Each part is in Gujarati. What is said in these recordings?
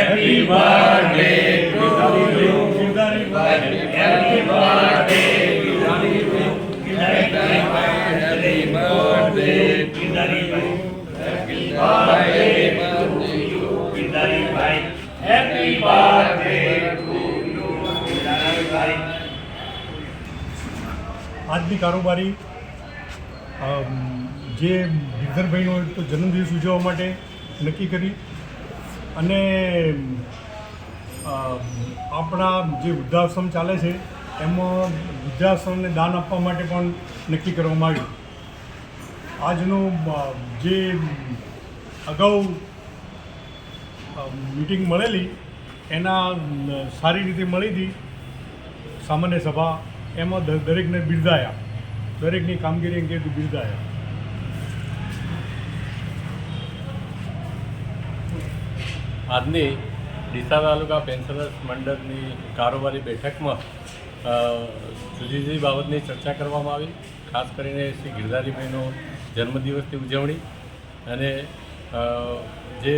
Happy birthday to you. Happy birthday to you. Happy birthday to you. Happy birthday to you. Happy birthday to you. આજની કારોબારી જે ગિરધરભાઈનો તો જન્મદિવસ ઉજવવા માટે નક્કી કરી અને આપણા જે વૃદ્ધાશ્રમ ચાલે છે એમાં વૃદ્ધાશ્રમને દાન આપવા માટે પણ નક્કી કરવામાં આવ્યું. આજનો જે અગાઉ મીટિંગ મળેલી એના સારી રીતે મળી હતી સામાન્ય સભા, એમાં દરેકને બિરદાયા, દરેકની કામગીરી અંગે બિરદાયા. આજની ડીસા તાલુકા પેન્શનર્સ મંડળની કારોબારી બેઠકમાં જુદી જુદી બાબતની ચર્ચા કરવામાં આવી. ખાસ કરીને શ્રી ગિરધારીભાઈનો જન્મદિવસની ઉજવણી અને જે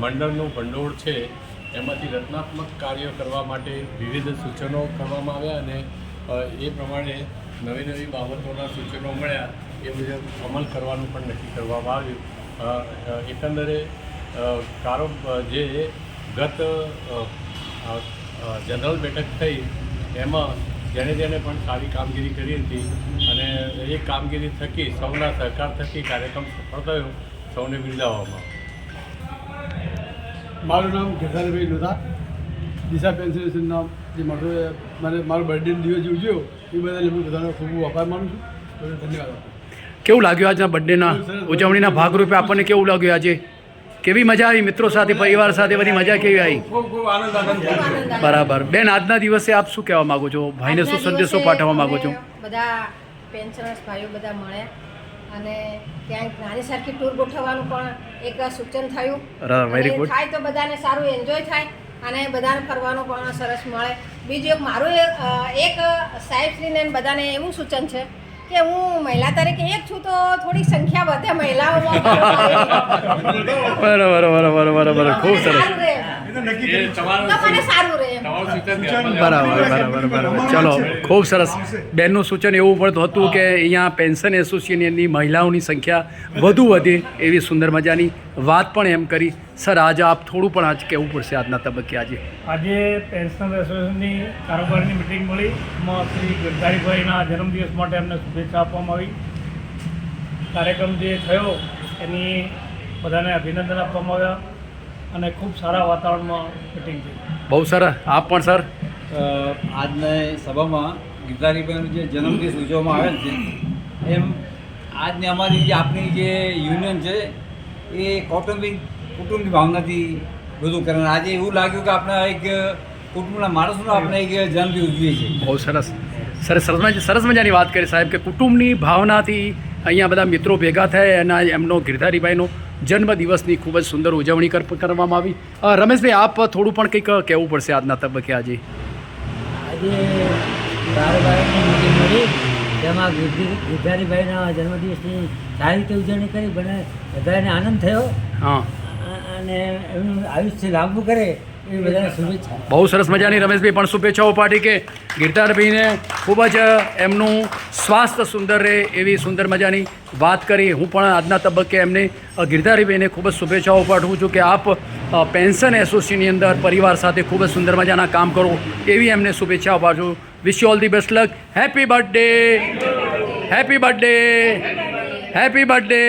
મંડળનું ભંડોળ છે એમાંથી રચનાત્મક કાર્યો કરવા માટે વિવિધ સૂચનો કરવામાં આવ્યા અને એ પ્રમાણે નવી નવી બાબતોના સૂચનો મળ્યા એ મુજબ અમલ કરવાનું પણ નક્કી કરવામાં આવ્યું. એકંદરે જે ગત જનરલ બેઠક થઈ એમાં જેણે પણ સારી કામગીરી કરી હતી અને એ કામગીરી થકી સૌના સહકાર થકી કાર્યક્રમ સફળ થયો, સૌને બિરદાવવામાં. મારું નામ ગિરધારીભાઈ લોધા, ડીસા પેન્શનના જે મારો બર્થડે દિવસ ઉજવ્યો એ બદલ હું બધાનો ખૂબ ખૂબ આભાર માનું છું. ધન્યવાદ. કેવું લાગ્યું આજના બર્થડેના ઉજવણીના ભાગરૂપે? આપણને કેવું લાગ્યું આજે? કેવી મજા આવી? મિત્રો સાથે, પરિવાર સાથે બધી મજા કેવી આવી? ખૂબ આનંદ. બરાબર. બેન, આજના દિવસે આપ શું કહેવા માગો છો? ભાઈને શું સંદેશો પાઠવવા માગો છો? બધા પેન્શનર્સ ભાઈઓ બધા મળ્યા અને ક્યાંક નાની સરખી ટૂર ગોઠવવાનું પણ એક સૂચન થયું. Very good. થાય તો બધાને સારું એન્જોય થાય અને બધાને ફરવાનું પણ સરસ મળે. બીજું એક મારું એક સાહેબશ્રીને બધાને એવું સૂચન છે કે હું મહિલા તરીકે એક છું તો થોડીક સંખ્યા વધે મહિલાઓમાં. બરાબર. ખૂબ સરસ. બરાબર. ચલો, ખૂબ સરસ. બેનનું સૂચન એવું પણ હતું કે અહીંયા પેન્શન એસોસિએશનની મહિલાઓની સંખ્યા વધુ વધે એવી સુંદર મજાની વાત પણ એમ કરી. સર, આજે આપ થોડું પણ આજ કહેવું પડશે આજના તબક્કે. આજે પેન્શનર એસોસિએશનની કારોબારીની મિટિંગ મળી, એમાં શ્રી ગિરધારીભાઈના જન્મદિવસ માટે એમને શુભેચ્છા આપવામાં આવી. કાર્યક્રમ જે થયો એની બધાને અભિનંદન આપવામાં આવ્યા અને ખૂબ સારા વાતાવરણમાં મિટિંગ થઈ. બહુ સરસ. આપ પણ સર? આજની સભામાં ગિરધારીભાઈનો જે જન્મદિવસ ઉજવવામાં આવેલ છે એમ આજની અમારી જે આપણી જે યુનિયન છે એ કુટુંબની ભાવનાથી બધું કરે. આજે એવું લાગ્યું કે આપણે એક કુટુંબના માણસોનો આપણે એક જન્મદિવસ ઉજવીએ છીએ. બહુ સરસ. સરસ મજાની વાત કરી સાહેબ કે કુટુંબની ભાવનાથી અહીંયા બધા મિત્રો ભેગા થયા અને એમનો ગિરધારીભાઈનો જન્મદિવસની ખૂબ જ સુંદર ઉજવણી કરવામાં આવી. રમેશભાઈ, આપ થોડું પણ કંઈક કહેવું પડશે આજના તબક્કે. આજે કારોબારીની મિટિંગ મળી, તેમાં ગિરધારીભાઈના જન્મદિવસની સારી રીતે ઉજવણી કરી, બધાને આનંદ થયો. હા. અને એમનું આયુષ્ય લાંબુ કરે એ બધાને શુભેચ્છા. બહુ સરસ મજાની રમેશભાઈ પણ શુભેચ્છાઓ પાઠવી કે ગિરધારભાઈને ખૂબ જ એમનું સ્વાસ્થ્ય સુંદર રહે એવી સુંદર મજાની વાત કરી. હું પણ આજના તબક્કે એમને ગિરધારીભાઈને ખૂબ જ શુભેચ્છાઓ પાઠવું છું કે આપ પેન્શન એસોસિએશનની અંદર પરિવાર સાથે ખૂબ જ સુંદર મજાના કામ કરો એવી એમને શુભેચ્છાઓ પાઠવું. Wish you all the best luck. Happy birthday. Happy birthday. Happy birthday.